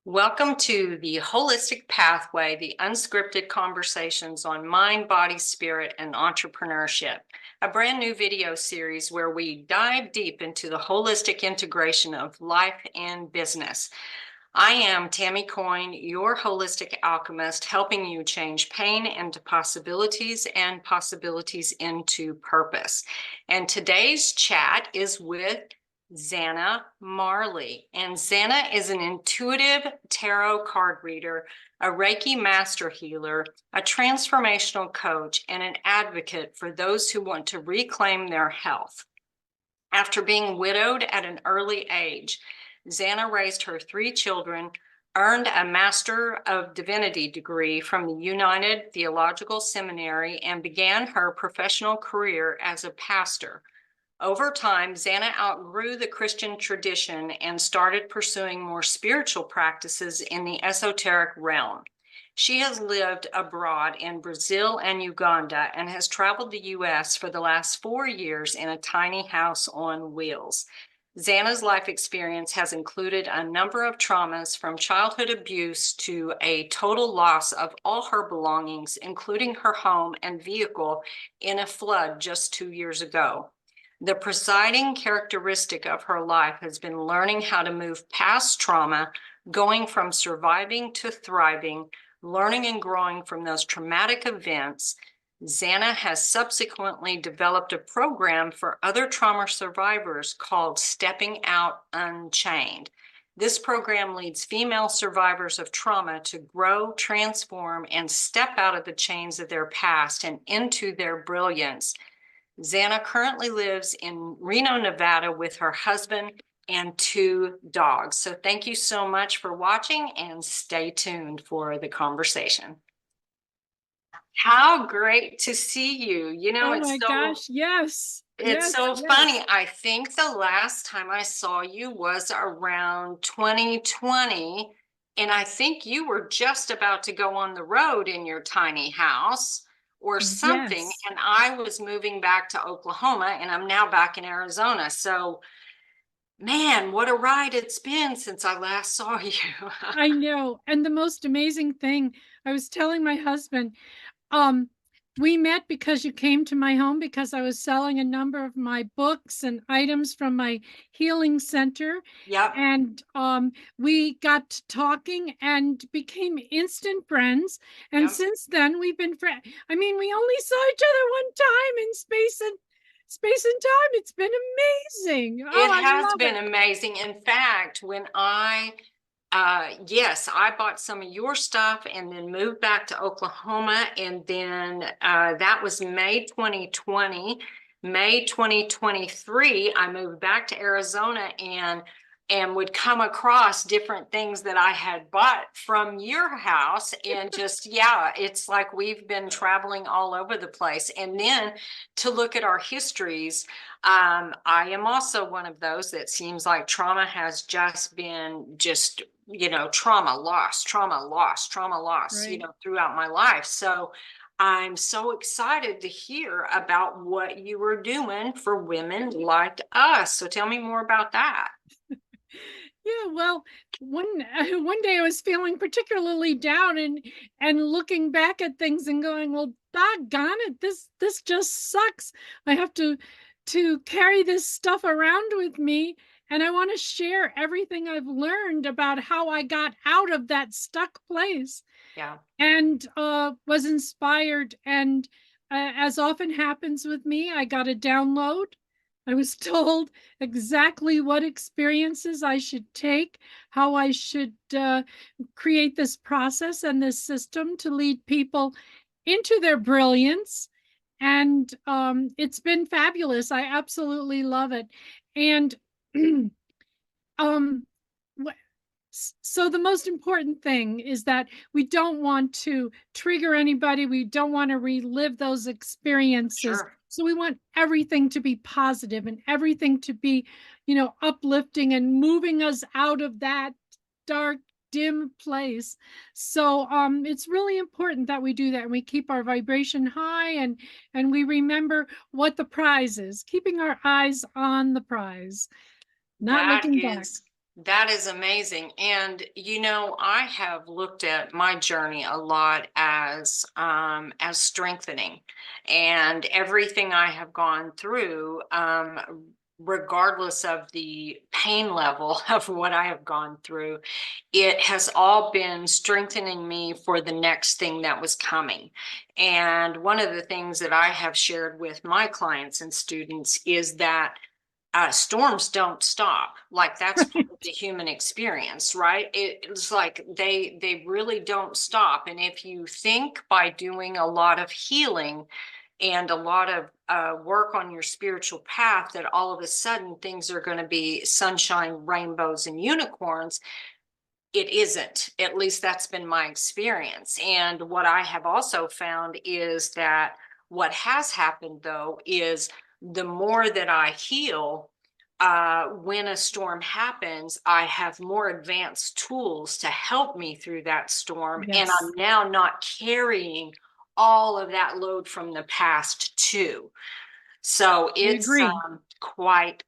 Welcome to the Holistic Pathway, the unscripted conversations on mind, body, spirit, and entrepreneurship, a brand new video series where we dive deep into the holistic integration of life and business. I am Tammy Coin, your holistic alchemist, helping you change pain into possibilities and possibilities into purpose. And today's chat is with Zanna Majerle. And Zanna is an intuitive tarot card reader, a Reiki master healer, a transformational coach, and an advocate for those who want to reclaim their health. After being widowed at an early age, Zanna raised her 3 children, earned a Master of Divinity degree from the United Theological Seminary, and began her professional career as a pastor. Over time, Zanna outgrew the Christian tradition and started pursuing more spiritual practices in the esoteric realm. She has lived abroad in Brazil and Uganda and has traveled the U.S. for the last 4 years in a tiny house on wheels. Zanna's life experience has included a number of traumas, from childhood abuse to a total loss of all her belongings, including her home and vehicle, in a flood just 2 years ago. The presiding characteristic of her life has been learning how to move past trauma, going from surviving to thriving, learning and growing from those traumatic events. Zanna has subsequently developed a program for other trauma survivors called Out Unchained. This program leads female survivors of trauma to grow, transform, and step out of the chains of their past and into their brilliance. Zanna currently lives in Reno, Nevada with her husband and 2 dogs. So thank you so much for watching, and stay tuned for the conversation. How great to see you. Oh my gosh, yes. It's so funny. I think the last time I saw you was around 2020, and I think you were just about to go on the road in your tiny house or something. Yes. And I was moving back to Oklahoma, and I'm now back in Arizona. So, man, what a ride it's been since I last saw you. I know. And the most amazing thing, I was telling my husband, we met because you came to my home because I was selling a number of my books and items from my healing center. Yep. And we got to talking and became instant friends. And Yep. since then, we've been friends. I mean, we only saw each other one time in space and time. It's been amazing. It has been amazing. In fact, when yes, I bought some of your stuff and then moved back to Oklahoma. And then that was May 2020. May 2023, I moved back to Arizona and would come across different things that I had bought from your house. And just, yeah, it's like we've been traveling all over the place. And then to look at our histories, I am also one of those that seems like trauma has just been trauma loss, Right. throughout my life. So I'm so excited to hear about what you were doing for women like us. So tell me more about that. Yeah, well, one day I was feeling particularly down and looking back at things and going, well, doggone it, this just sucks. I have to carry this stuff around with me, and I want to share everything I've learned about how I got out of that stuck place. Yeah. And was inspired. And as often happens with me, I got a download. I was told exactly what experiences I should take, how I should create this process and this system to lead people into their brilliance. And it's been fabulous. I absolutely love it. And um, so the most important thing is that we don't want to trigger anybody. We don't want to relive those experiences. Sure. So we want everything to be positive and everything to be, uplifting and moving us out of that dark, dim place. So it's really important that we do that, and we keep our vibration high, and we remember what the prize is, keeping our eyes on the prize, not looking back. That is amazing. And you know, I have looked at my journey a lot as strengthening, and everything I have gone through, regardless of the pain level of what I have gone through, it has all been strengthening me for the next thing that was coming. And one of the things that I have shared with my clients and students is that storms don't stop. Like that's part of the human experience, right? It's like they really don't stop. And if you think by doing a lot of healing and a lot of work on your spiritual path that all of a sudden things are going to be sunshine, rainbows, and unicorns, it isn't. At least that's been my experience. And what I have also found is that what has happened, though, is the more that I heal, when a storm happens, I have more advanced tools to help me through that storm. And Yes, I'm now not carrying all of that load from the past too. So I it's agree. quite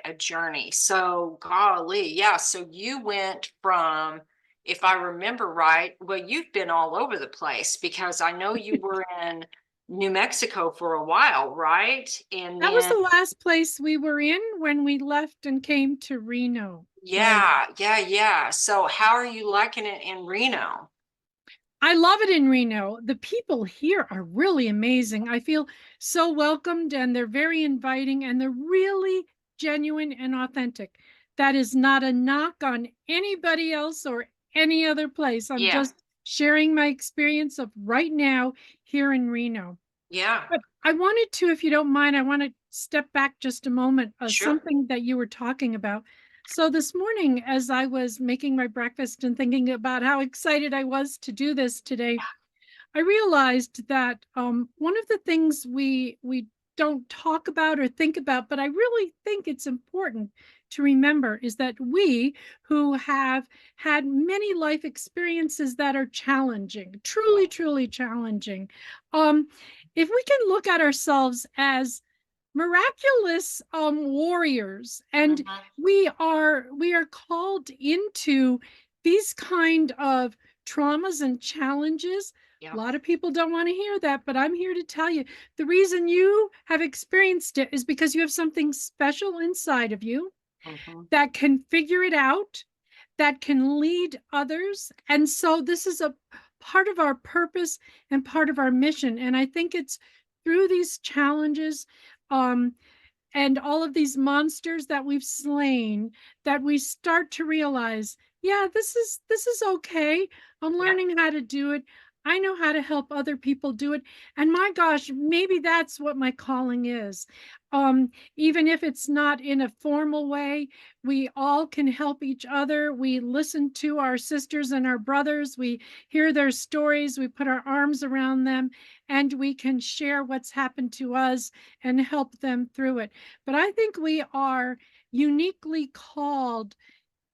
a journey. So golly, yeah. So you went from, if I remember right, well, you've been all over the place because I know you were in New Mexico for a while, right? And That was then, the last place we were in when we left and came to Reno. Right. yeah. So how are you liking it in Reno? I love it in Reno. The people here are really amazing. I feel so welcomed and they're very inviting and they're really genuine and authentic. That is not a knock on anybody else or any other place. I'm Yeah, just sharing my experience of right now here in Reno. yeah, But I wanted to, if you don't mind, I want to step back just a moment, sure. something that you were talking about. So this morning, as I was making my breakfast and thinking about how excited I was to do this today, I realized that one of the things we don't talk about or think about, but I really think it's important to remember, is that we who have had many life experiences that are challenging, Yeah. truly challenging, um, if we can look at ourselves as miraculous warriors, and Mhm. we are called into these kind of traumas and challenges. A Yeah. lot of people don't want to hear that, but I'm here to tell you the reason you have experienced it is because you have something special inside of you Mhm. that can figure it out, that can lead others. And so this is a part of our purpose and part of our mission. And I think it's through these challenges, um, and all of these monsters that we've slain, that we start to realize, yeah, this is okay. I'm Yeah. learning how to do it. I know how to help other people do it. And my gosh, maybe that's what my calling is. Even if it's not in a formal way, we all can help each other. We listen to our sisters and our brothers. We hear their stories. We put our arms around them and we can share what's happened to us and help them through it. But I think we are uniquely called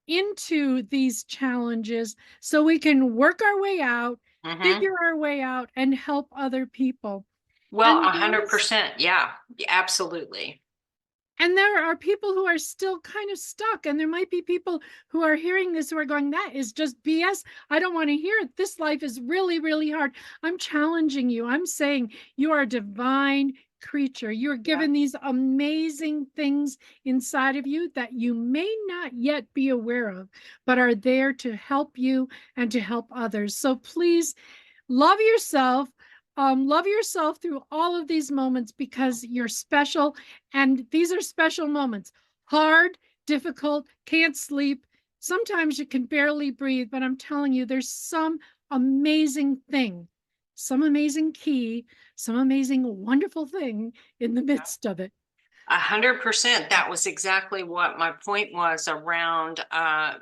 into these challenges so we can work our way out, Mhm. figure our way out, and help other people. Well, And a hundred percent. Yeah, absolutely. there are people who are still kind of stuck, and there might be people who are hearing this who are going, that is just BS. I don't want to hear it. This life is really hard. I'm challenging you. I'm saying you are a divine creature. You're Yeah. given these amazing things inside of you that you may not yet be aware of, but are there to help you and to help others. So please love yourself. Love yourself through all of these moments because you're special. And these are special moments. Hard, difficult, can't sleep. Sometimes you can barely breathe, but I'm telling you, there's some amazing thing, some amazing key, some amazing, wonderful thing in the midst of it. 100%. That was exactly what my point was around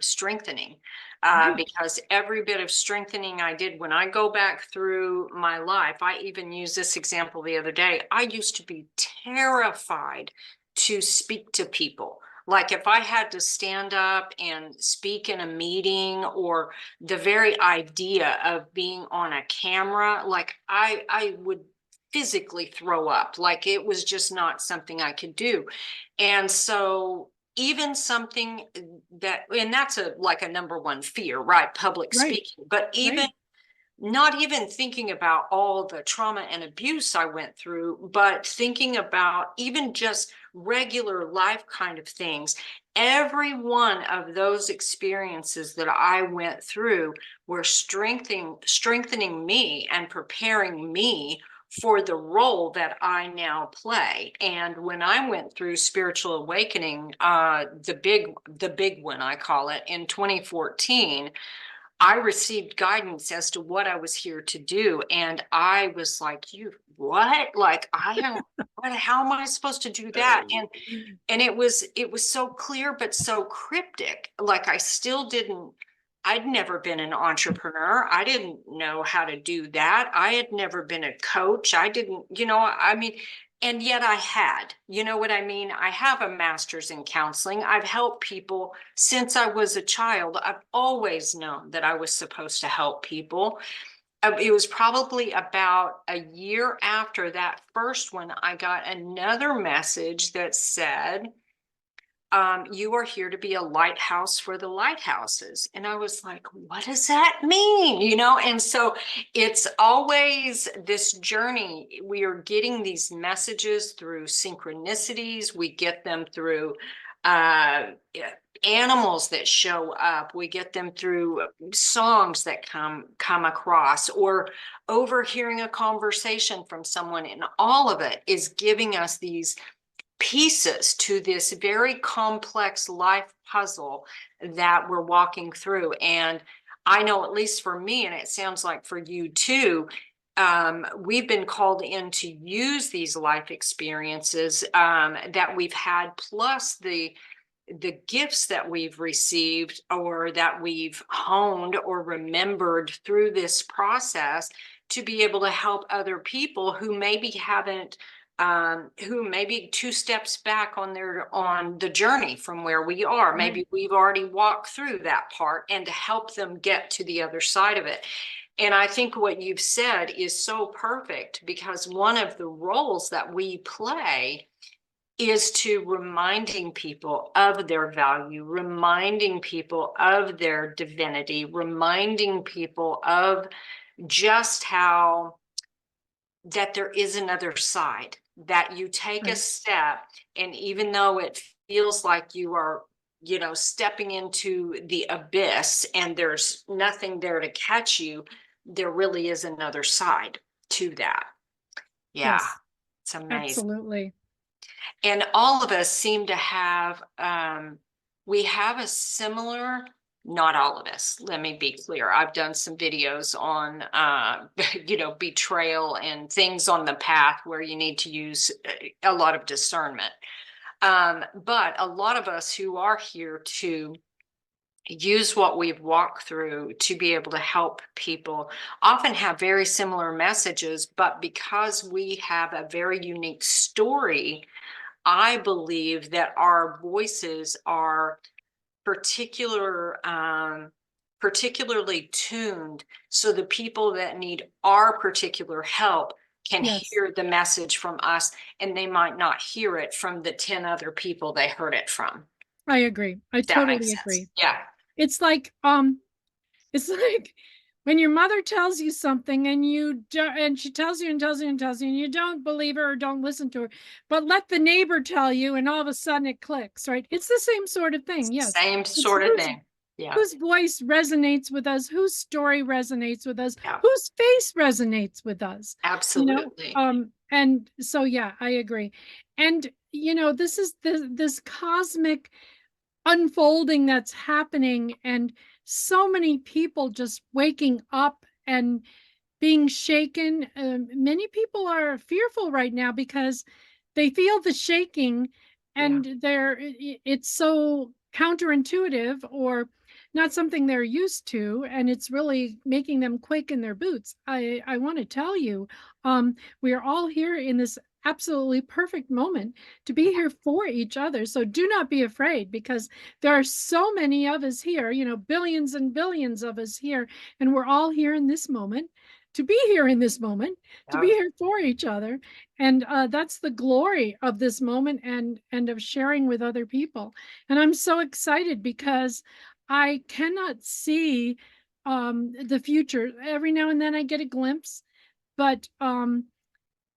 strengthening. Right. Because every bit of strengthening I did when I go back through my life, I even used this example the other day. I used to be terrified to speak to people. Like if I had to stand up and speak in a meeting, or the very idea of being on a camera, like I would physically throw up. Like it was just not something I could do. And so even something that, and that's like a number one fear, right? Public Right. speaking, but even Right. not even thinking about all the trauma and abuse I went through, but thinking about even just regular life kind of things. Every one of those experiences that I went through were strengthening me and preparing me for the role that I now play. And when I went through spiritual awakening, the big one I call it, in 2014, I received guidance as to what I was here to do. And I was like, you what? Like, how am I supposed to do that? And it was so clear, but so cryptic. Like I'd never been an entrepreneur. I didn't know how to do that. I had never been a coach. I didn't, I mean, and yet I had, you know what I mean? I have a master's in counseling. I've helped people since I was a child. I've always known that I was supposed to help people. It was probably about a year after that first one, I got another message that said, you are here to be a lighthouse for the lighthouses. And I was like, what does that mean? And so it's always this journey. We are getting these messages through synchronicities. We get them through animals that show up. We get them through songs that come across, or overhearing a conversation from someone. And all of it is giving us these pieces to this very complex life puzzle that we're walking through. And I know, at least for me, and it sounds like for you too, we've been called in to use these life experiences that we've had, plus the gifts that we've received or that we've honed or remembered through this process, to be able to help other people who maybe haven't, who maybe two steps back on the journey from where we are. Maybe we've already walked through that part, and to help them get to the other side of it. And I think what you've said is so perfect, because one of the roles that we play is to reminding people of their value, reminding people of their divinity, reminding people of just how that there is another side, that you take a step, and even though it feels like you are, stepping into the abyss and there's nothing there to catch you, there really is another side to that. Yeah. Yes, It's amazing. absolutely. And all of us seem to have, we have a similar, not all of us, let me be clear. I've done some videos on, betrayal and things on the path where you need to use a lot of discernment. But a lot of us who are here to use what we've walked through to be able to help people often have very similar messages, but because we have a very unique story, I believe that our voices are particularly tuned, so the people that need our particular help can hear the message from us, and they might not hear it from the 10 other people they heard it from. I agree. I totally agree. Yeah. It's like when your mother tells you something and she tells you and tells you and tells you, and you don't believe her or don't listen to her, but let the neighbor tell you, and all of a sudden it clicks, right? It's the same sort of thing. Yes. Same sort of thing. Yeah. Whose voice resonates with us, whose story resonates with us, whose face resonates with us. Absolutely. And so, yeah, I agree. And, this is this cosmic unfolding that's happening, and so many people just waking up and being shaken. Many people are fearful right now because they feel the shaking, and it's so counterintuitive, or not something they're used to, and it's really making them quake in their boots. I want to tell you, we are all here in this absolutely perfect moment to be here for each other. So do not be afraid, because there are so many of us here, billions and billions of us here, and we're all here in this moment. to be here in this moment, to be Yeah. here for each other. And that's the glory of this moment and of sharing with other people. And I'm so excited because I cannot see the future. Every now and then I get a glimpse, but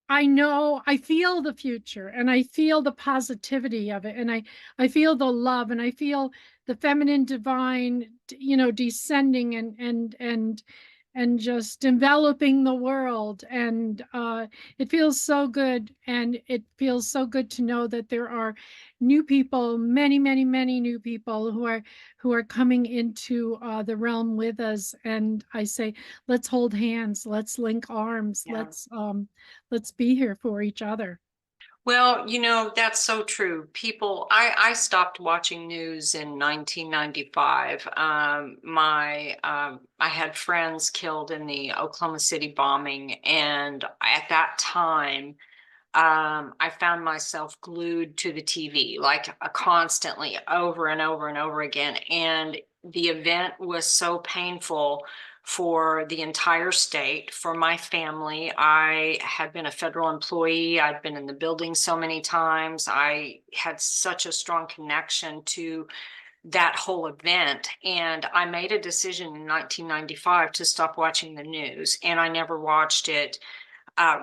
I know I feel the future and I feel the positivity of it. And I feel the love and I feel the feminine divine, descending and just enveloping the world. And it feels so good. And it feels so good to know that there are new people, many, many, many new people who are coming into the realm with us. And I say, let's hold hands, let's link arms, Yeah. let's be here for each other. Well, that's so true. I stopped watching news in 1995. I had friends killed in the Oklahoma City bombing, and at that time, I found myself glued to the TV, like constantly over and over and over again. And the event was so painful for the entire state, for my family. I had been a federal employee. I'd been in the building so many times. I had such a strong connection to that whole event. And I made a decision in 1995 to stop watching the news. And I never watched it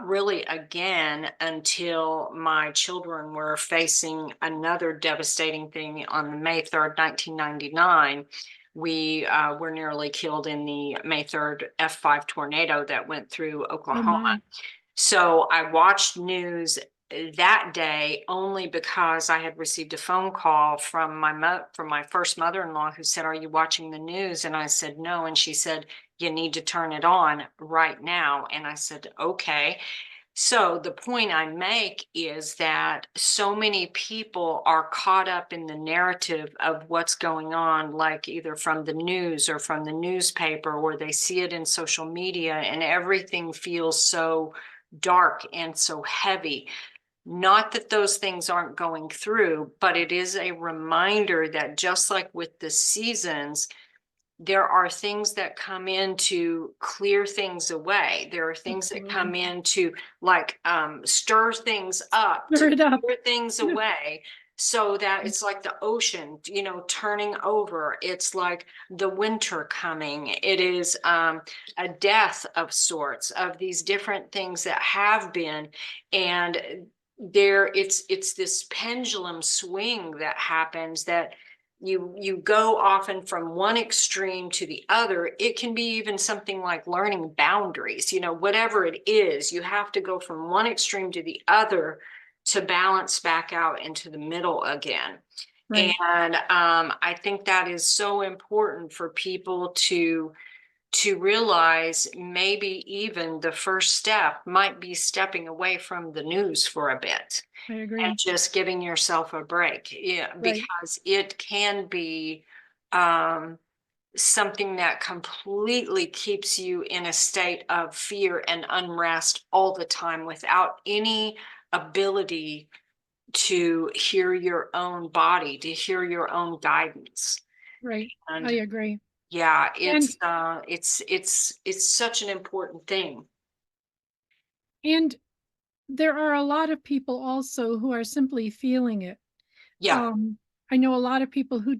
really again until my children were facing another devastating thing on May 3rd, 1999. We were nearly killed in the May 3rd F5 tornado that went through Oh Oklahoma. my. So I watched news that day only because I had received a phone call from my first mother-in-law who said, "Are you watching the news?" And I said, "No." And she said, "You need to turn it on right now." And I said, "Okay." So the point I make is that so many people are caught up in the narrative of what's going on, like either from the news or from the newspaper, or they see it in social media, and everything feels so dark and so heavy. Not that those things aren't going through, but it is a reminder that just like with the seasons, there are things that come in to clear things away. There are things that Absolutely. come in to stir things up, Stir to it up. clear things away, so that it's like the ocean, turning over. It's like the winter coming. It is a death of sorts of these different things that have been. And it's this pendulum swing that happens, that you go often from one extreme to the other. It can be even something like learning boundaries, whatever it is, you have to go from one extreme to the other to balance back out into the middle again. Right. And I think that is so important for people to realize. Maybe even the first step might be stepping away from the news for a bit I and agree. just giving yourself a break. Yeah, Right. because it can be um, something that completely keeps you in a state of fear and unrest all the time without any ability to hear your own body, to hear your own guidance. Right. I And agree. yeah, And it's such an important thing. and there are a lot of people also who are simply feeling it. Yeah, Um, I know a lot of people who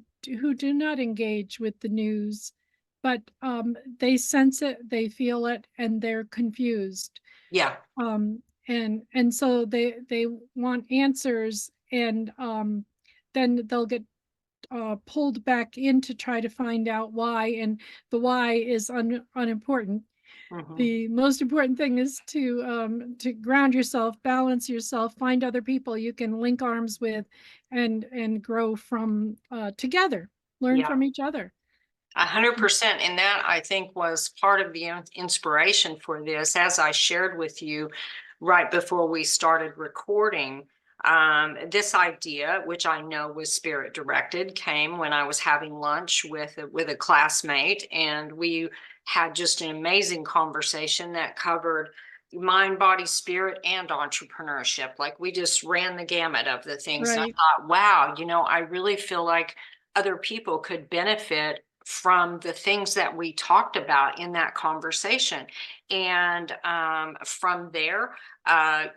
do not engage with the news, but they sense it, they feel it, and they're confused. yeah. And so they want answers, and then they'll get pulled back in to try to find out why, and the why is unimportant. Mhm. The most important thing is to ground yourself, balance yourself, find other people you can link arms with, and grow from together, learn Yeah. from each other. 100%. And that, I think, was part of the inspiration for this. As I shared with you right before we started recording, this idea, which I know was spirit directed, came when I was having lunch with a classmate, and we had just an amazing conversation that covered mind, body, spirit, and entrepreneurship. Like, we just ran the gamut of the things. And I Right. thought, wow, I really feel like other people could benefit from the things that we talked about in that conversation. And from there, I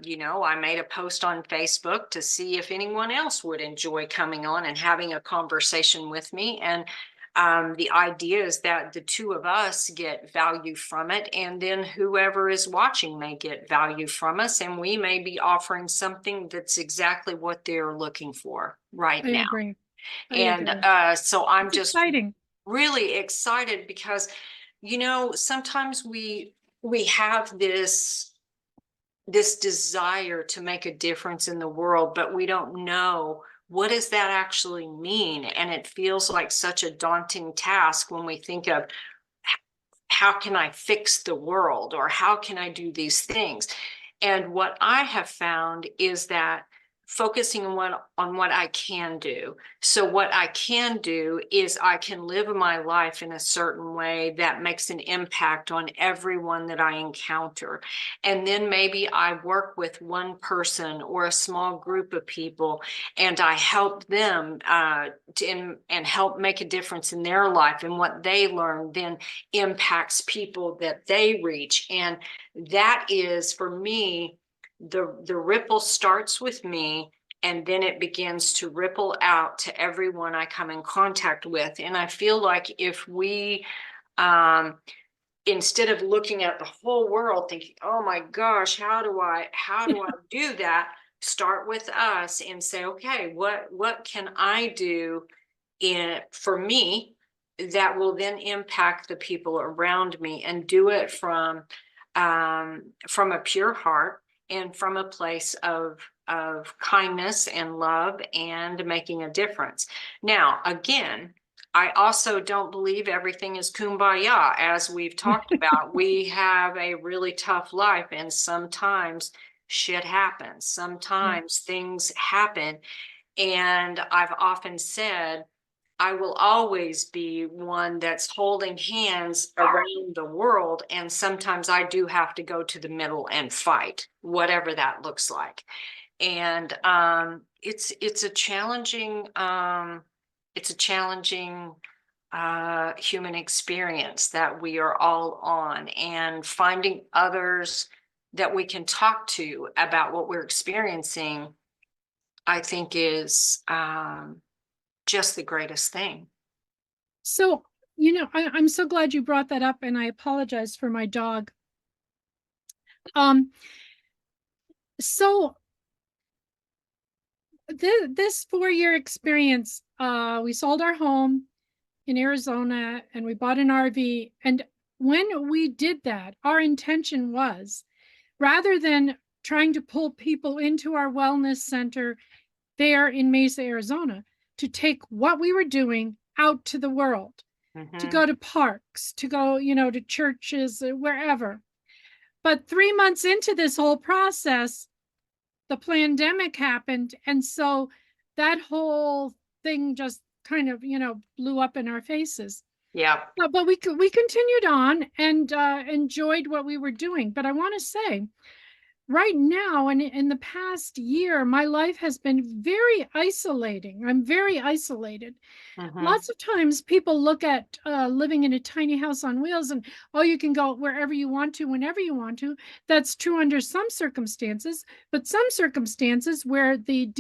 made a post on Facebook to see if anyone else would enjoy coming on and having a conversation with me. And the idea is that the two of us get value from it, and then whoever is watching may get value from us, and we may be offering something that's exactly what they're looking for right I now. agree. I And agree. so I'm It's just exciting. really excited because, sometimes we have this desire to make a difference in the world, but we don't know what does that actually mean. And it feels like such a daunting task when we think of how can I fix the world, or how can I do these things? And what I have found is that focusing on what I can do. So what I can do is I can live my life in a certain way that makes an impact on everyone that I encounter. And then maybe I work with one person or a small group of people, and I help them and help make a difference in their life. And what they learn then impacts people that they reach. And that is, for me, the ripple starts with me, and then it begins to ripple out to everyone I come in contact with. And I feel like if we instead of looking at the whole world thinking, oh my gosh, how do I do that, start with us and say, okay, what can I do for me that will then impact the people around me, and do it from a pure heart and from a place of kindness and love and making a difference. Now, again, I also don't believe everything is kumbaya. As we've talked about, we have a really tough life, and sometimes shit happens. Sometimes things happen. And I've often said, I will always be one that's holding hands around the world. And sometimes I do have to go to the middle and fight, whatever that looks like. And it's a challenging human experience that we are all on, and finding others that we can talk to about what we're experiencing, I think is just the greatest thing. So, I'm so glad you brought that up, and I apologize for my dog. So this 4-year experience, we sold our home in Arizona and we bought an RV. And when we did that, our intention was, rather than trying to pull people into our wellness center there in Mesa, Arizona, to take what we were doing out to the world, to go to parks, to go, to churches, wherever. But 3 months into this whole process, the pandemic happened. And so that whole thing just kind of, blew up in our faces. Yeah. But we continued on and enjoyed what we were doing. But I want to say, right now, and in the past year, my life has been very isolating. I'm very isolated. Lots of times people look at living in a tiny house on wheels and, oh, you can go wherever you want to, whenever you want to. That's true under some circumstances, but some circumstances where the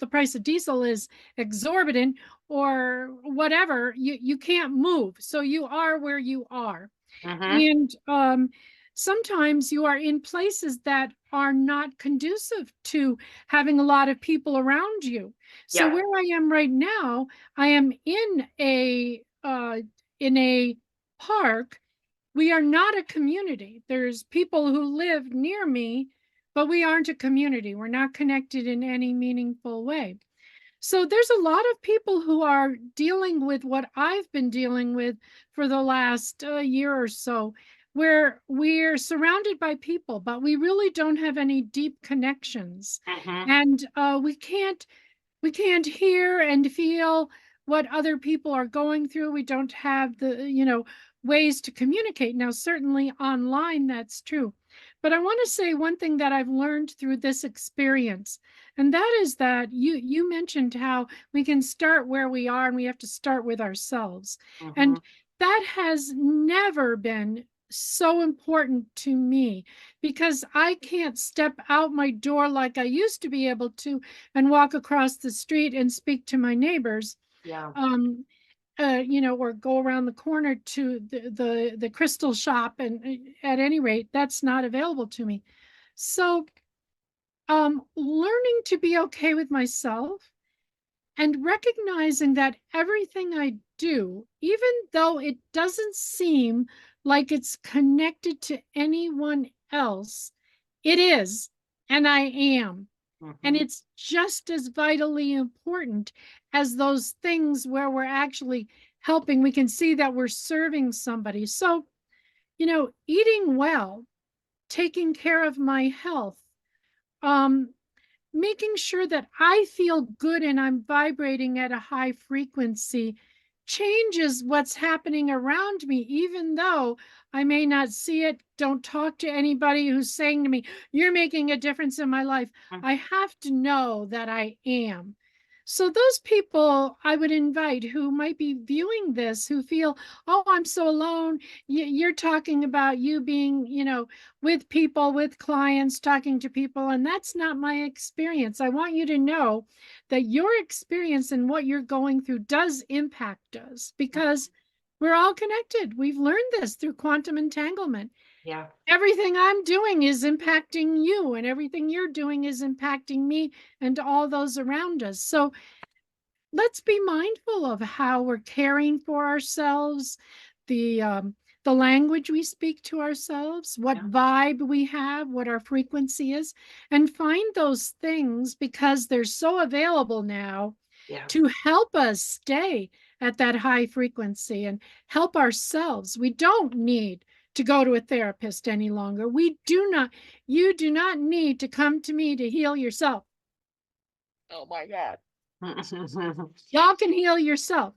price of diesel is exorbitant or whatever, you can't move. So you are where you are. And sometimes you are in places that are not conducive to having a lot of people around you. So where I am right now, I am in a park. We are not a community. There's people who live near me, but we aren't a community. We're not connected in any meaningful way. So there's a lot of people who are dealing with what I've been dealing with for the last year or so, where we're surrounded by people, but we really don't have any deep connections. And we can't hear and feel what other people are going through. We don't have the, ways to communicate. Now, certainly online, that's true. But I want to say one thing that I've learned through this experience, and that is that you mentioned how we can start where we are, and we have to start with ourselves. And that has never been so important to me, because I can't step out my door like I used to be able to and walk across the street and speak to my neighbors. Yeah. Or go around the corner to the crystal shop, and at any rate, that's not available to me. So, learning to be okay with myself and recognizing that everything I do, even though it doesn't seem like it's connected to anyone else, it is, and I am. And it's just as vitally important as those things where we're actually helping. We can see that we're serving somebody. So, eating well, taking care of my health, um, making sure that I feel good and I'm vibrating at a high frequency changes what's happening around me, even though I may not see it. Don't talk to anybody who's saying to me, "You're making a difference in my life." I have to know that I am. So those people I would invite who might be viewing this, who feel, "Oh, I'm so alone." You're talking about you being, with people, with clients, talking to people, and that's not my experience. I want you to know that your experience and what you're going through does impact us, because we're all connected. We've learned this through quantum entanglement. Yeah. Everything I'm doing is impacting you, and everything you're doing is impacting me and all those around us. So let's be mindful of how we're caring for ourselves, the language we speak to ourselves, what vibe we have, what our frequency is, and find those things, because they're so available now, to help us stay at that high frequency and help ourselves. We don't need to go to a therapist any longer. You do not need to come to me to heal yourself. Oh my God. Y'all can heal yourself.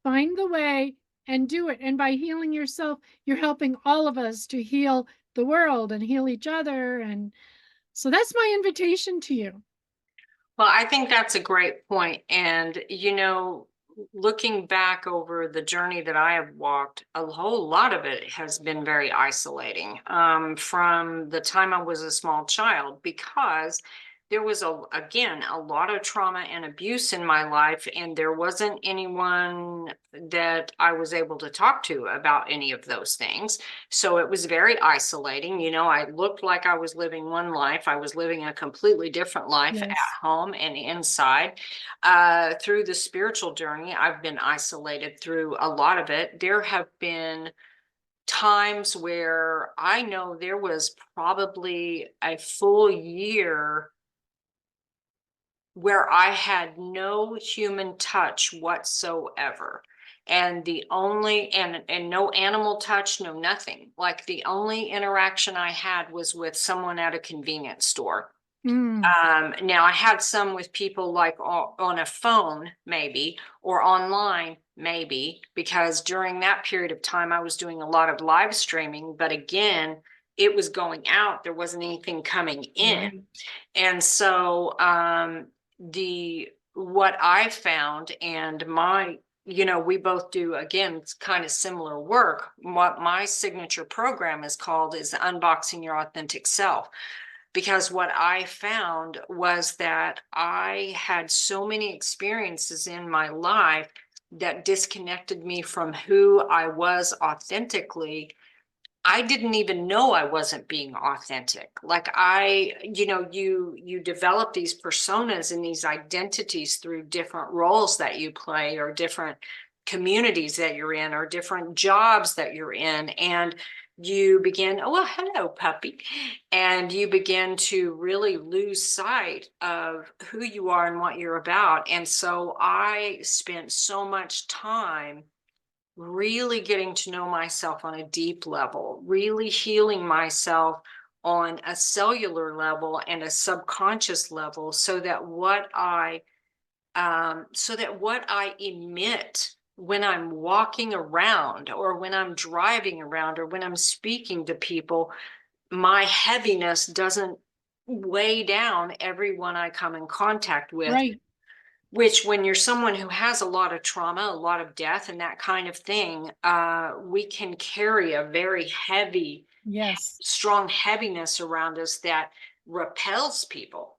Find the way and do it. And by healing yourself, you're helping all of us to heal the world and heal each other. And so that's my invitation to you. Well, I think that's a great point. And, looking back over the journey that I have walked, a whole lot of it has been very isolating, from the time I was a small child, because there was again a lot of trauma and abuse in my life, and there wasn't anyone that I was able to talk to about any of those things. So it was very isolating. I looked like I was living one life. I was living a completely different life at home and inside. Through the spiritual journey, I've been isolated through a lot of it. There have been times where I know there was probably a full year where I had no human touch whatsoever. And the only, and no animal touch, no nothing. Like the only interaction I had was with someone at a convenience store. Now I had some with people like on a phone, maybe, or online, maybe, because during that period of time, I was doing a lot of live streaming, but again, it was going out. There wasn't anything coming in. Right. And so, what I found, and we both do, again, it's kind of similar work. What my signature program is called is Unboxing Your Authentic Self. Because what I found was that I had so many experiences in my life that disconnected me from who I was authentically. I didn't even know I wasn't being authentic. Like you develop these personas and these identities through different roles that you play, or different communities that you're in, or different jobs that you're in. And you begin, "Oh, well, hello, puppy." And you begin to really lose sight of who you are and what you're about. And so I spent so much time really getting to know myself on a deep level, really healing myself on a cellular level and a subconscious level, so that what I emit when I'm walking around, or when I'm driving around, or when I'm speaking to people, my heaviness doesn't weigh down everyone I come in contact with. Right. which when you're someone who has a lot of trauma, a lot of death and that kind of thing, we can carry a very heavy, Yes. strong heaviness around us that repels people.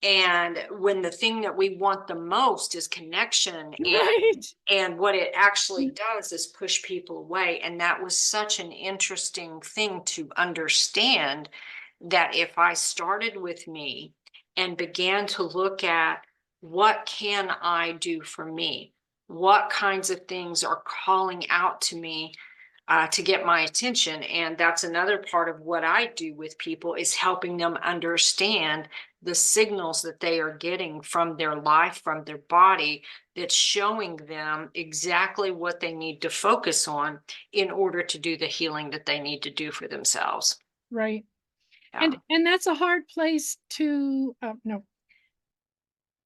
And when the thing that we want the most is connection, Right. and what it actually does is push people away. And that was such an interesting thing to understand, that if I started with me and began to look at what can I do for me, what kinds of things are calling out to me to get my attention. And that's another part of what I do with people, is helping them understand the signals that they are getting from their life, from their body, that's showing them exactly what they need to focus on in order to do the healing that they need to do for themselves. Right. Yeah. And that's a hard place to no.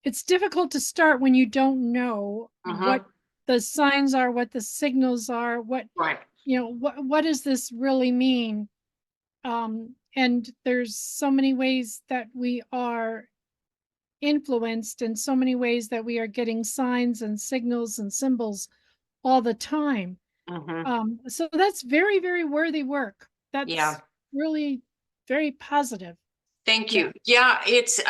It's difficult to start when you don't know what the signs are, what the signals are, what, Right. what does this really mean? And there's so many ways that we are influenced, and so many ways that we are getting signs and signals and symbols all the time. So that's very, very worthy work. Yeah. That's really very positive. Thank Yeah. you. Yeah, it's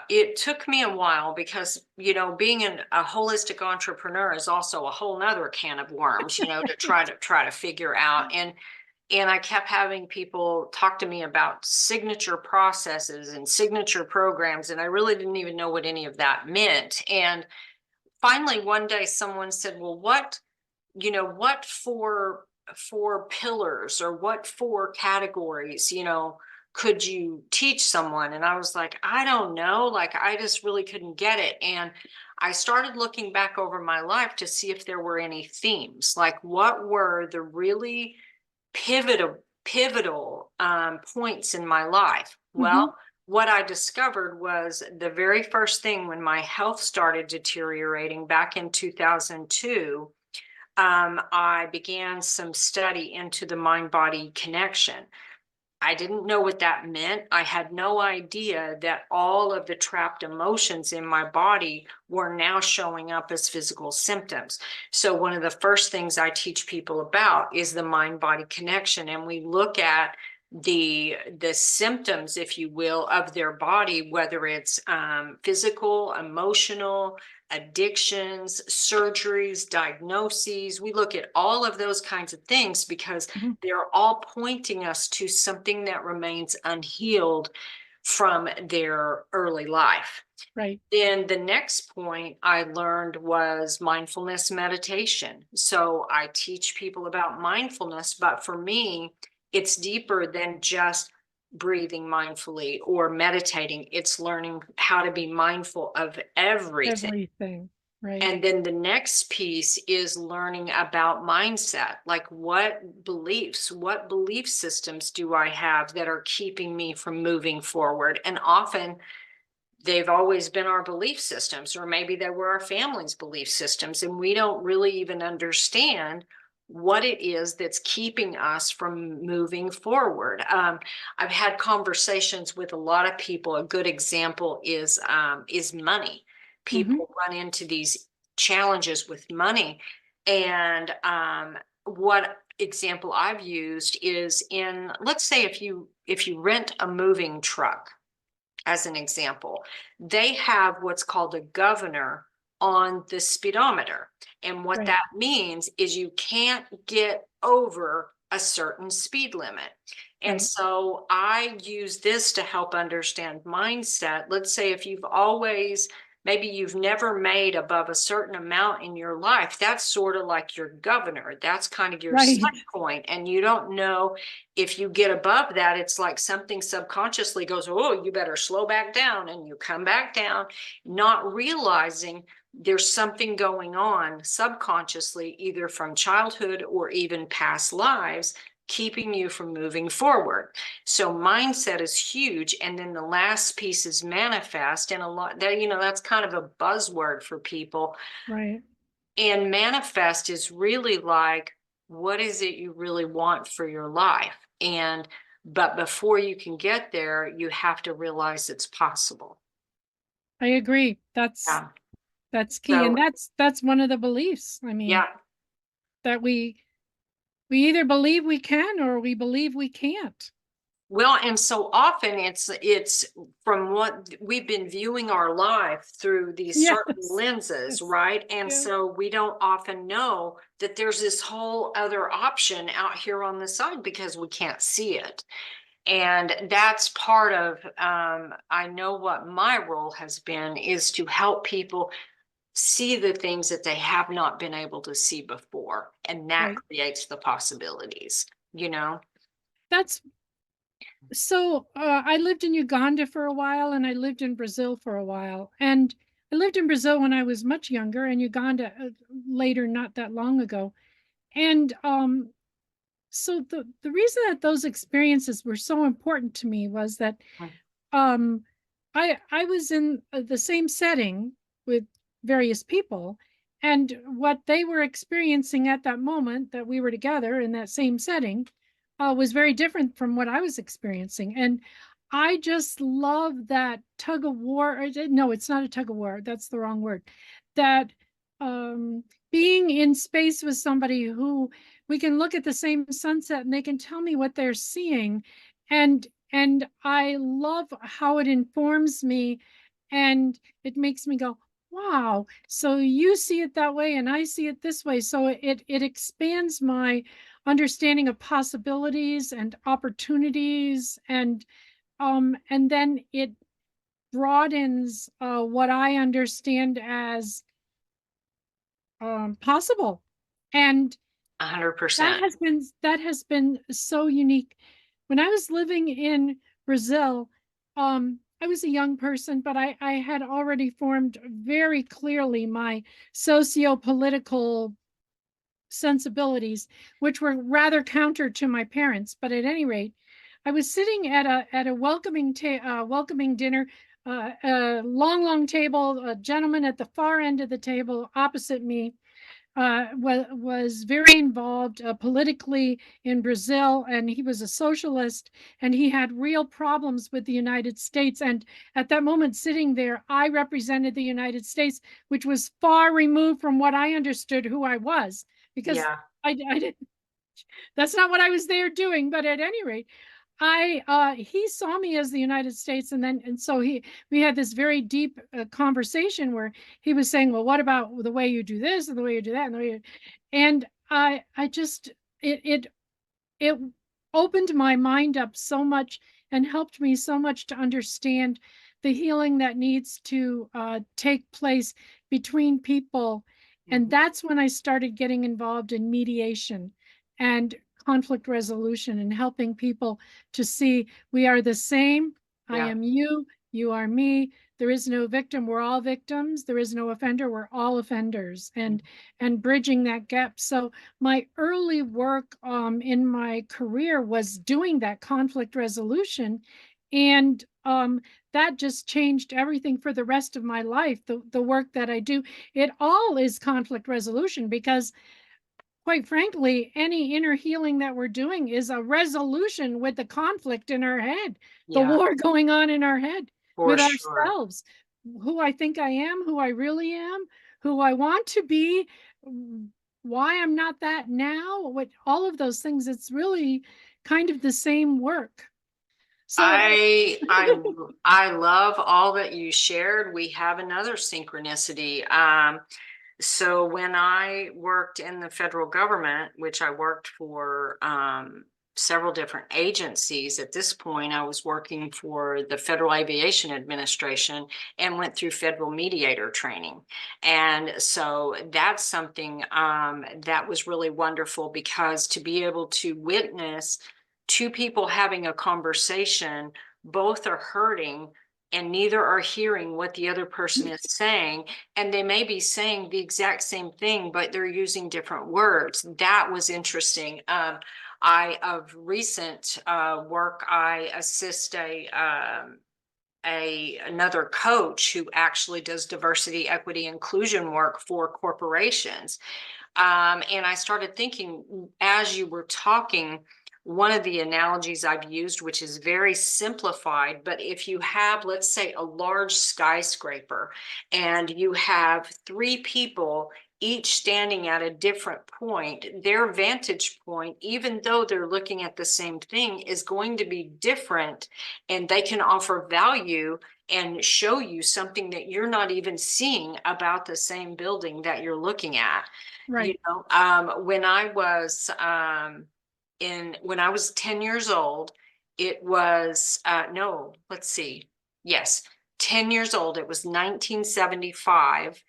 it took me a while, because being a holistic entrepreneur is also a whole nother can of worms, to try to figure out. And I kept having people talk to me about signature processes and signature programs, and I really didn't even know what any of that meant. And finally one day someone said, well, what four pillars, or what four categories, could you teach someone? And I was like, I don't know, like I just really couldn't get it. And I started looking back over my life to see if there were any themes, like what were the really pivotal points in my life. Well, what I discovered was the very first thing, when my health started deteriorating back in 2002, I began some study into the mind-body connection. I didn't know what that meant. I had no idea that all of the trapped emotions in my body were now showing up as physical symptoms. So one of the first things I teach people about is the mind-body connection. And we look at the symptoms, if you will, of their body, whether it's physical, emotional, addictions, surgeries, diagnoses. We look at all of those kinds of things, because they're all pointing us to something that remains unhealed from their early life. Right. Then the next point I learned was mindfulness meditation. So I teach people about mindfulness, but for me, it's deeper than just breathing mindfully or meditating. It's learning how to be mindful of everything. Everything. Right. And then the next piece is learning about mindset, like what belief systems do I have that are keeping me from moving forward? And often they've always been our belief systems, or maybe they were our family's belief systems, and we don't really even understand what it is that's keeping us from moving forward. I've had conversations with a lot of people. A good example is money. People run into these challenges with money, and what example I've used is, in, let's say, if you rent a moving truck, as an example, they have what's called a governor on the speedometer. And what that means is you can't get over a certain speed limit. And so I use this to help understand mindset. Let's say if maybe you've never made above a certain amount in your life, that's sort of like your governor. That's kind of your set point. And you don't know, if you get above that, it's like something subconsciously goes, oh, you better slow back down, and you come back down, not realizing there's something going on subconsciously, either from childhood or even past lives, keeping you from moving forward. So mindset is huge. And then the last piece is manifest. And a lot that, that's kind of a buzzword for people. Right. And manifest is really like, what is it you really want for your life? But before you can get there, you have to realize it's possible. I agree. Yeah. That's key. And So, that's one of the beliefs. I mean, yeah. that we either believe we can or we believe we can't. Well, and so often it's from what we've been viewing our life through these certain Yes. lenses, Yes. right? And Yeah. so we don't often know that there's this whole other option out here on the side because we can't see it. And that's part of, I know what my role has been is to help people see the things that they have not been able to see before. And that Right. creates the possibilities, you know? That's so I lived in Uganda for a while and I lived in Brazil for a while. And I lived in Brazil when I was much younger and Uganda later, not that long ago. And so the reason that those experiences were so important to me was that um, I was in the same setting with various people, and what they were experiencing at that moment that we were together in that same setting was very different from what I was experiencing. And I just love that tug of war. No, it's not a tug of war. That's the wrong word. That um, being in space with somebody who we can look at the same sunset and they can tell me what they're seeing, and I love how it informs me and it makes me go, wow, so you see it that way and I see it this way. So it expands my understanding of possibilities and opportunities, and then it broadens what I understand as possible. And 100%. that has been so unique. When I was living in Brazil, I was a young person, but I had already formed very clearly my socio-political sensibilities, which were rather counter to my parents. But at any rate, I was sitting at a welcoming dinner, a long table, a gentleman at the far end of the table opposite me was very involved politically in Brazil, and he was a socialist, and he had real problems with the United States. And at that moment, sitting there, I represented the United States, which was far removed from what I understood who I was, because Yeah. I didn't. That's not what I was there doing. But at any rate, he saw me as the United States, and so we had this very deep conversation where he was saying, well, what about the way you do this and the way you do that and the way you, and I just it opened my mind up so much and helped me so much to understand the healing that needs to take place between people. And Mhm. that's when I started getting involved in mediation and conflict resolution and helping people to see we are the same. I Yeah. am you, you are me. There is no victim, we're all victims. There is no offender, we're all offenders. And bridging that gap. So my early work in my career was doing that conflict resolution. And that just changed everything for the rest of my life. The work that I do, it all is conflict resolution because, quite frankly, any inner healing that we're doing is a resolution with the conflict in our head, the Yeah, war going on in our head for with sure. ourselves, who I think I am, who I really am, who I want to be, why I'm not that now, what all of those things. It's really kind of the same work. So, I I I love all that you shared. We have another synchronicity. So when I worked in the federal government, which I worked for several different agencies, at this point, I was working for the Federal Aviation Administration and went through federal mediator training. And so that's something that was really wonderful because to be able to witness two people having a conversation, both are hurting and neither are hearing what the other person is saying, and they may be saying the exact same thing but they're using different words. That was interesting. I of recent work, I assist a another coach who actually does diversity, equity, inclusion work for corporations. And I started thinking as you were talking, one of the analogies I've used, which is very simplified, but if you have, let's say, a large skyscraper and you have three people each standing at a different point, their vantage point, even though they're looking at the same thing, is going to be different, and they can offer value and show you something that you're not even seeing about the same building that you're looking at. You Right. know, when I was when I was 10 years old, it was no, let's see. Yes, 10 years old. It was 1975.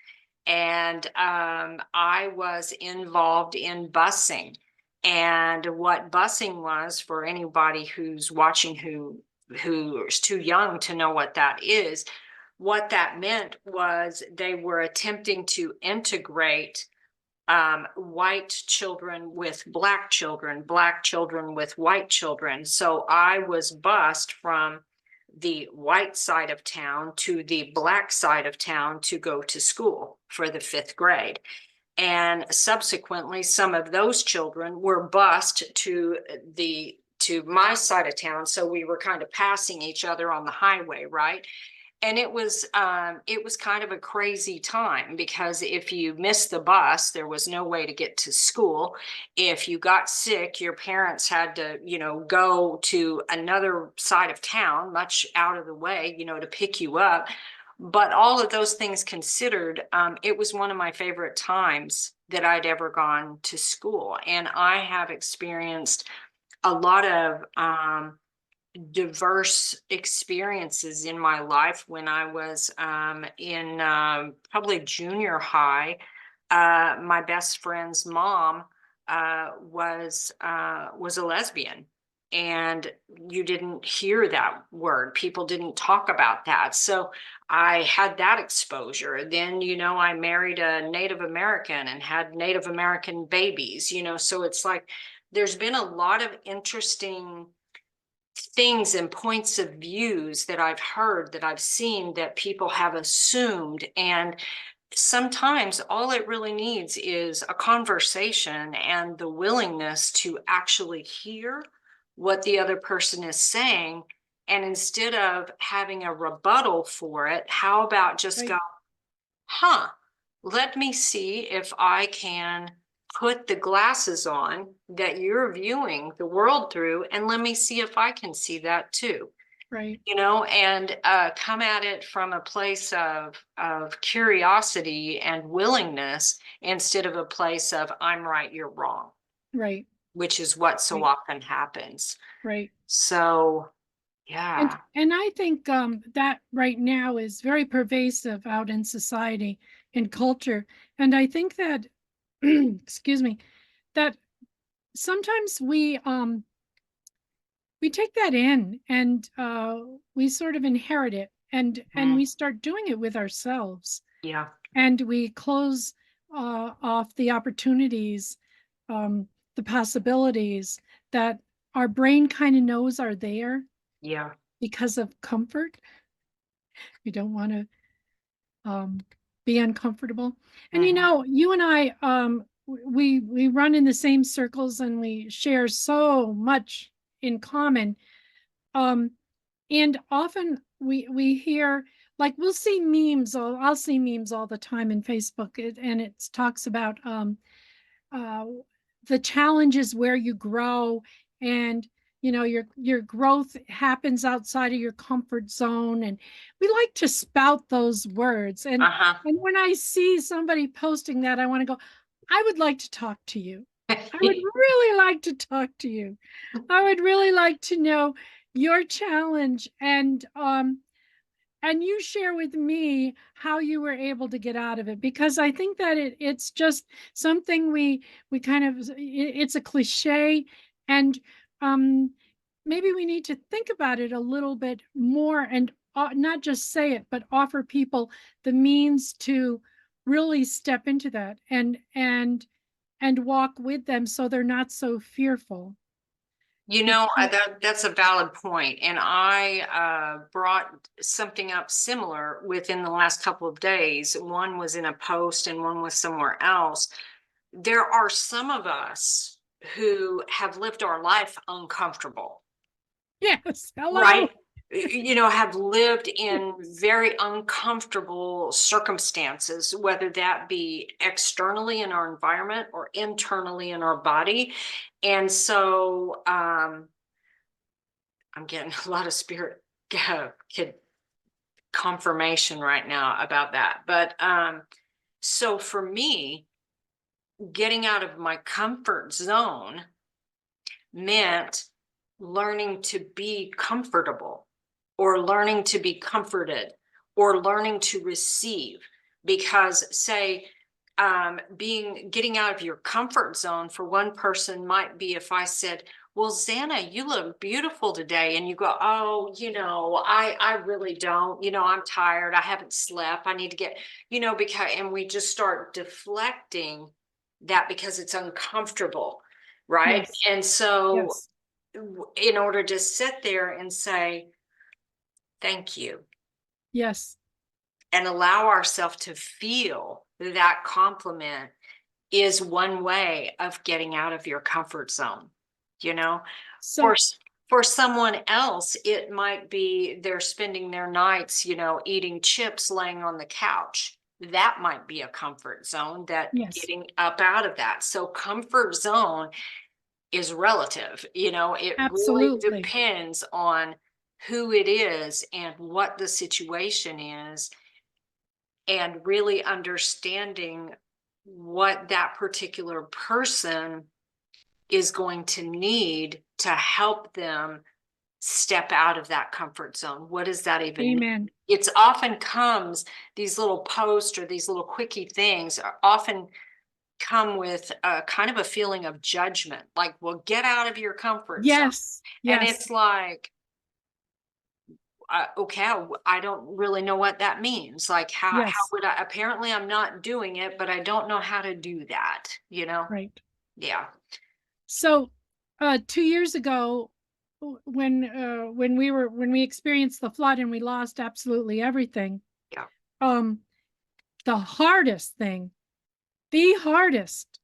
And I was involved in busing. And what busing was, for anybody who's watching who is too young to know what what that meant was they were attempting to integrate white children with black children with white children. So I was bused from the white side of town to the black side of town to go to school for the 5th grade. And subsequently, some of those children were bused to my side of town. So we were kind of passing each other on the highway, right? And it was kind of a crazy time, because if you missed the bus, there was no way to get to school. If you got sick, your parents had to, you know, go to another side of town, much out of the way, you know, to pick you up. But all of those things considered, it was one of my favorite times that I'd ever gone to school. And I have experienced a lot of diverse experiences in my life. When I was in probably junior high, my best friend's mom was a lesbian, and you didn't hear that word. People didn't talk about that. So I had that exposure. Then, you know, I married a Native American and had Native American babies, you know, so it's like there's been a lot of interesting things and points of views that I've heard, that I've seen, that people have assumed. And sometimes all it really needs is a conversation and the willingness to actually hear what the other person is saying. And instead of having a rebuttal for it, how about just Right. go, huh, let me see if I can put the glasses on that you're viewing the world through, and let me see if I can see that too. Right. You know, and come at it from a place of curiosity and willingness, instead of a place of I'm right, you're wrong, Right. which is what so Right. often happens. Right. So, And yeah. and I think that right now is very pervasive out in society and culture. And I think that excuse me, that sometimes we take that in, and we sort of inherit it, and Mm, we start doing it with ourselves, yeah. and we close off the opportunities, um, the possibilities that our brain kind of knows are there Yeah. because of comfort. We don't want to be uncomfortable. And you Hmm. know, you and I, we run in the same circles, and we share so much in common. Um, and often we hear, like, we'll see memes. I'll see memes all the time in Facebook, and it talks about uh, the challenges where you grow, and you know your growth happens outside of your comfort zone, and we like to spout those words, Uh-huh. and when I see somebody posting that, I want to go, I would like to talk to you. I would really like to talk to you. I would really like to know your challenge, and you share with me how you were able to get out of it, because I think that it's just something we kind of, it's a cliche, and um maybe we need to think about it a little bit more, and not just say it, but offer people the means to really step into that, and walk with them so they're not so fearful. You know, Because that's a valid point. And I brought something up similar within the last couple of days. One was in a post and one was somewhere else. There are some of us who have lived our life uncomfortable, Yes. Hello. right? You know, have lived in very uncomfortable circumstances, whether that be externally in our environment or internally in our body. And so I'm getting a lot of spirit kid confirmation right now about that. But so for me, getting out of my comfort zone meant learning to be comfortable, or learning to be comforted, or learning to receive. Because say, getting out of your comfort zone for one person might be if I said, well, Zanna, you look beautiful today. And you go, oh, I really don't, I'm tired. I haven't slept. I need to get, because, and we just start deflecting that because it's uncomfortable. Right. Yes. And so Yes. in order to sit there and say, thank you, Yes. and allow ourselves to feel that compliment is one way of getting out of your comfort zone. You know, for So for someone else, it might be they're spending their nights, eating chips, laying on the couch. That might be a comfort zone, that yes, getting up out of that. So comfort zone is relative. It really absolutely. depends on who it is and what the situation is, and really understanding what that particular person is going to need to help them step out of that comfort zone. What does that even mean? Amen. It's often comes, these little posts or these little quickie things are often come with a kind of a feeling of judgment, like, well, get out of your comfort zone. Yes. And Yes. it's like, okay, I don't really know what that means. Like, how Yes. would I? Apparently, I'm not doing it, but I don't know how to do that. Right. Yeah, So 2 years ago, when we experienced the flood and we lost absolutely everything, yeah, um, the hardest thing, the hardest,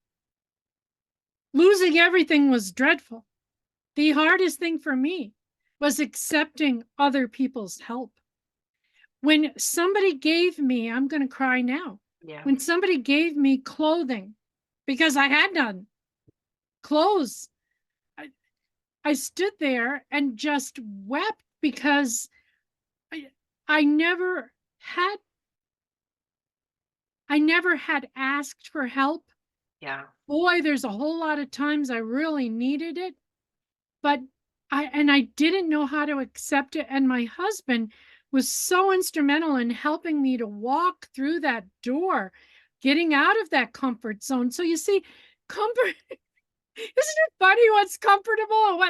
losing everything was dreadful. The hardest thing for me was accepting other people's help. When somebody gave me, I'm going to cry now. yeah, When somebody gave me clothing, because I had none, clothes, I, I stood there and just wept because I, I never had, I never had asked for help. yeah. Boy, there's a whole lot of times I really needed it, but I didn't know how to accept it. And my husband was so instrumental in helping me to walk through that door, getting out of that comfort zone. So you see, comfort, isn't it funny what's comfortable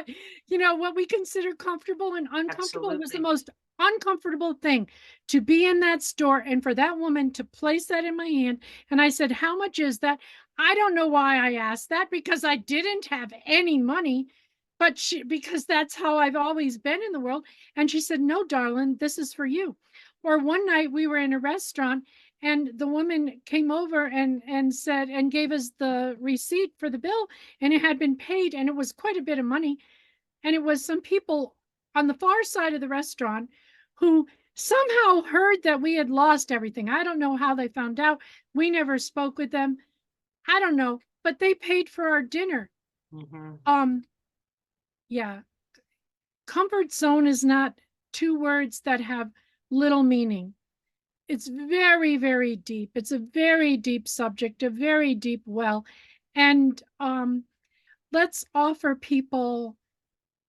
and what we consider comfortable and uncomfortable? It was the Absolutely. most uncomfortable thing to be in that store and for that woman to place that in my hand. And I said, how much is that? I don't know why I asked that, because I didn't have any money, but because that's how I've always been in the world. And she said, no, darling, this is for you. Or one night we were in a restaurant and the woman came over and said, and gave us the receipt for the bill, and it had been paid, and it was quite a bit of money. And it was some people on the far side of the restaurant who somehow heard that we had lost everything. I don't know how they found out. We never spoke with them. I don't know, but they paid for our dinner. Hmm. Um, yeah, comfort zone is not two words that have little meaning. It's very, very deep. It's a very deep subject, a very deep well. And let's offer people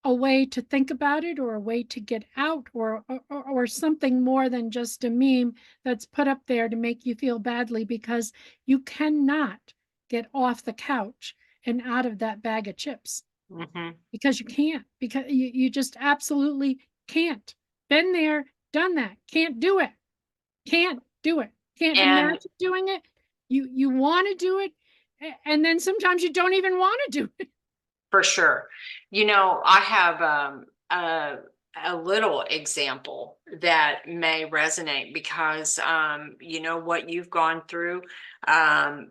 a way to think about it, or a way to get out, or something more than just a meme that's put up there to make you feel badly, because you cannot get off the couch and out of that bag of chips, Hmm. because you can't, because you just absolutely can't. Been there, done that, can't do it, can't do it, can't And imagine doing it. You want to do it, and then sometimes you don't even want to do it. for sure, I have a little example that may resonate because, what you've gone through. Um,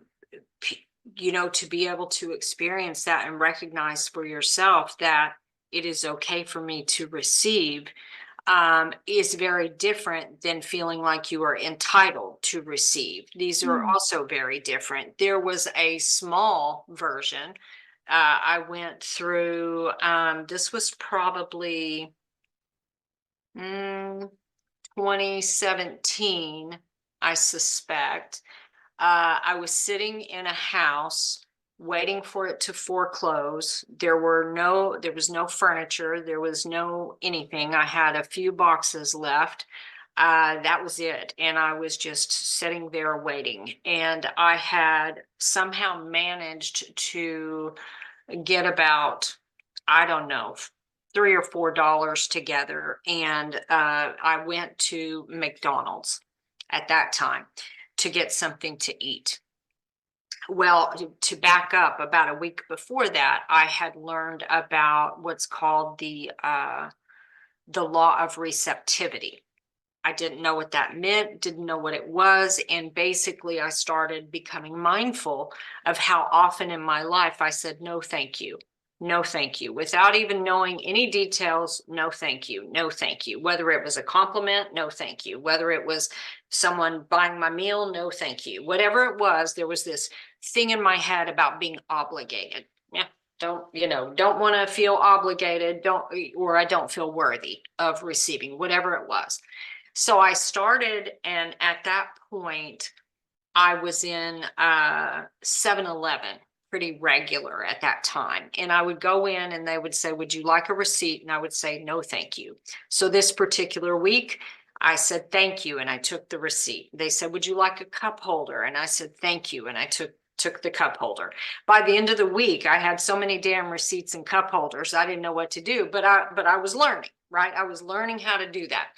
to be able to experience that and recognize for yourself that it is okay for me to receive, is very different than feeling like you are entitled to receive. These are also very different. There was a small version. I went through, this was probably 2017, I suspect. I was sitting in a house waiting for it to foreclose. There was no furniture. There was no anything. I had a few boxes left. That was it. And I was just sitting there waiting. And I had somehow managed to get about, I don't know, $3 or $4 together. And I went to McDonald's at that time to get something to eat. Well, to back up, about a week before that, I had learned about what's called the law of receptivity. I didn't know what that meant, didn't know what it was. And basically, I started becoming mindful of how often in my life I said, no, thank you. No, thank you. Without even knowing any details, no, thank you. No, thank you. Whether it was a compliment, no, thank you. Whether it was someone buying my meal, no, thank you. Whatever it was, there was this thing in my head about being obligated. Yeah, don't want to feel obligated, or I don't feel worthy of receiving, whatever it was. So I started, and at that point, I was in 7-Eleven pretty regular at that time. And I would go in and they would say, would you like a receipt? And I would say, no, thank you. So this particular week, I said, thank you. And I took the receipt. They said, would you like a cup holder? And I said, thank you. And I took the cup holder. By the end of the week, I had so many damn receipts and cup holders, I didn't know what to do, but I was learning, right? I was learning how to do that.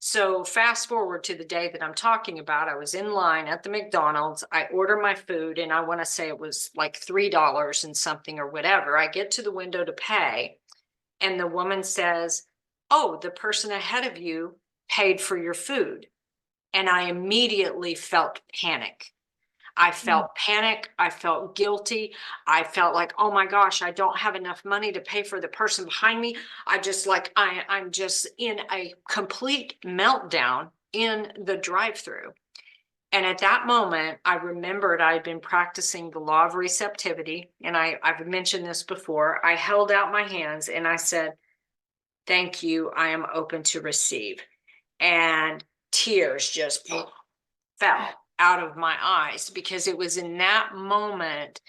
So fast forward to the day that I'm talking about, I was in line at the McDonald's. I order my food, and I want to say it was like $3 and something or whatever. I get to the window to pay, and the woman says, oh, the person ahead of you paid for your food. And I immediately felt panic. I felt panic. I felt guilty. I felt like, oh my gosh, I don't have enough money to pay for the person behind me. I'm just in a complete meltdown in the drive-through. And at that moment, I remembered I had been practicing the law of receptivity. And I've mentioned this before. I held out my hands and I said, thank you. I am open to receive. And tears just fell out of my eyes, because it was in that moment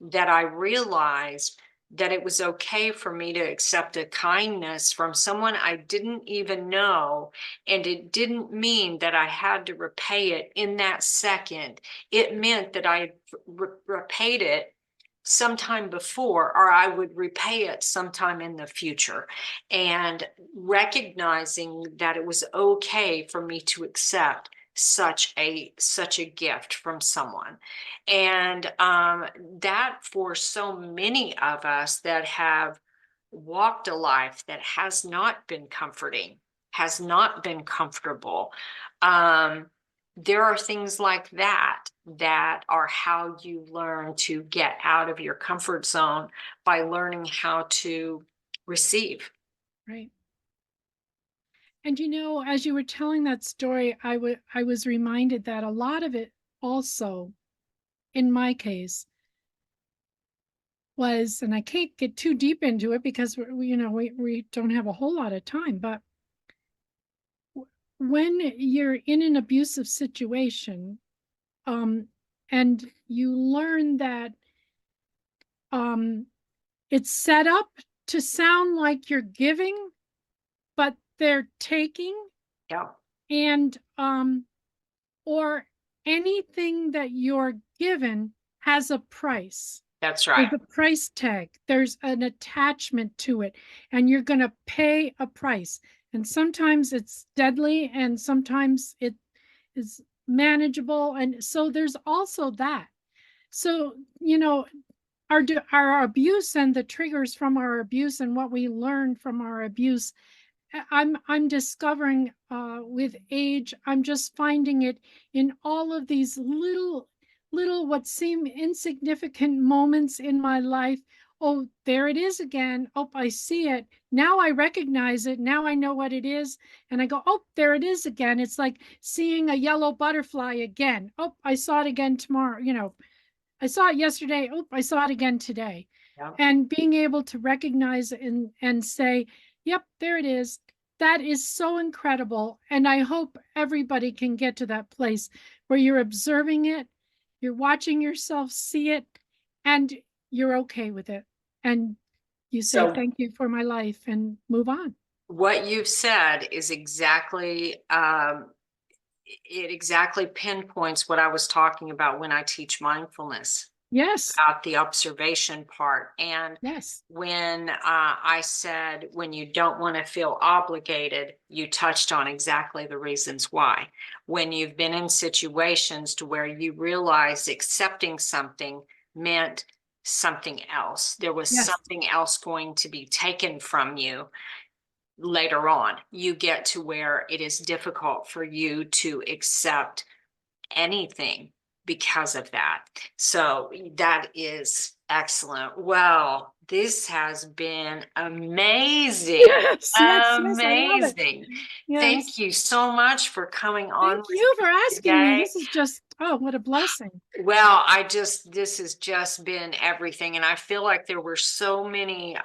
that I realized that it was okay for me to accept a kindness from someone I didn't even know. And it didn't mean that I had to repay it in that second. It meant that I repaid it sometime before, or I would repay it sometime in the future. And recognizing that it was okay for me to accept such a gift from someone. And that, for so many of us that have walked a life that has not been comforting, has not been comfortable, there are things like that are how you learn to get out of your comfort zone, by learning how to receive. Right. And as you were telling that story, I was reminded that a lot of it also, in my case, was, and I can't get too deep into it because we don't have a whole lot of time, but when you're in an abusive situation, and you learn that it's set up to sound like you're giving, but they're taking. Yeah. And or anything that you're given has a price. That's right. There's a price tag. There's an attachment to it, and you're going to pay a price. And sometimes it's deadly, and sometimes it is manageable. And so there's also that. So, our abuse and the triggers from our abuse and what we learn from our abuse, I'm discovering with age, I'm just finding it in all of these little little what seem insignificant moments in my life. Oh, there it is again. Oh, I see it. Now I recognize it. Now I know what it is. And I go, oh, there it is again. It's like seeing a yellow butterfly again. Oh, I saw it again tomorrow. I saw it yesterday. Oh, I saw it again today. Yeah. And being able to recognize and say, yep, there it is. That is so incredible. And I hope everybody can get to that place where you're observing it, you're watching yourself see it, and you're okay with it. And you say, So thank you for my life and move on. what you've said is exactly, it exactly pinpoints what I was talking about when I teach mindfulness, Yes. about the observation part. And Yes. when I said, when you don't want to feel obligated, you touched on exactly the reasons why. When you've been in situations to where you realize accepting something meant something else, there was Yes. something else going to be taken from you later on, you get to where it is difficult for you to accept anything because of that. So that is excellent. Well, this has been amazing. Yes. Yes. Yes. I love it. Amazing. Yes. Thank you so much for coming on Thank with you for me asking me. today. This is just, oh, what a blessing. Well, this has just been everything. And I feel like there were so many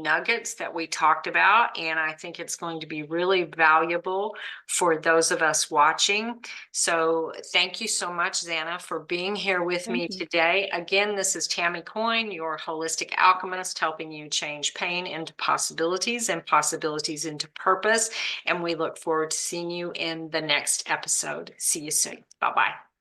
nuggets that we talked about. And I think it's going to be really valuable for those of us watching. So thank you so much, Zanna, for being here with me Thank you. today. Again, this is Tammy Coin, your holistic alchemist, helping you change pain into possibilities and possibilities into purpose. And we look forward to seeing you in the next episode. See you soon. Bye-bye.